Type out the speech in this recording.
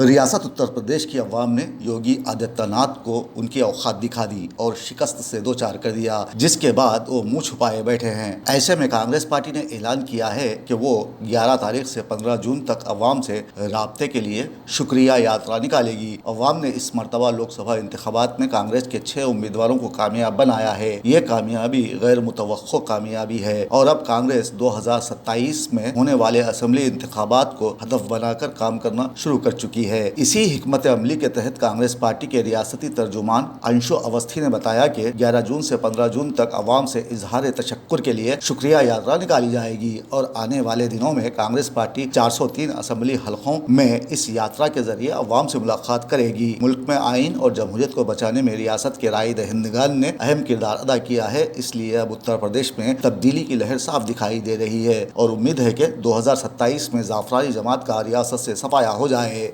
रियासत उत्तर प्रदेश की अवाम ने योगी आदित्यनाथ को उनकी औकात दिखा दी और शिकस्त से दो चार कर दिया, जिसके बाद वो मुंह छुपाए बैठे हैं। ऐसे में कांग्रेस पार्टी ने ऐलान किया है कि वो 11 तारीख से 15 जून तक अवाम से राब्ते के लिए शुक्रिया यात्रा निकालेगी। अवाम ने इस मरतबा लोकसभा इंतखाबात में कांग्रेस के 6 उम्मीदवारों को कामयाब बनाया है। ये कामयाबी गैर मुतवक्को कामयाबी है और अब कांग्रेस 2027 में होने वाले असेंबली इंतखाबात को हदफ बनाकर काम करना शुरू कर चुकी है। इसी हिकमत अमली के तहत कांग्रेस पार्टी के रियासती तर्जुमान अंशु अवस्थी ने बताया कि 11 जून से 15 जून तक अवाम से इजहार तशक्कुर के लिए शुक्रिया यात्रा निकाली जाएगी और आने वाले दिनों में कांग्रेस पार्टी 403 असेंबली हलकों में इस यात्रा के जरिए अवाम से मुलाकात करेगी। मुल्क में आइन और जमहूरियत को बचाने में रियासत के राय दहिंदगान ने अहम किरदार अदा किया है, इसलिए अब उत्तर प्रदेश में तब्दीली की लहर साफ दिखाई दे रही है और उम्मीद है कि 2027 में जाफरानी जमात का रियासत से सफाया हो जाए।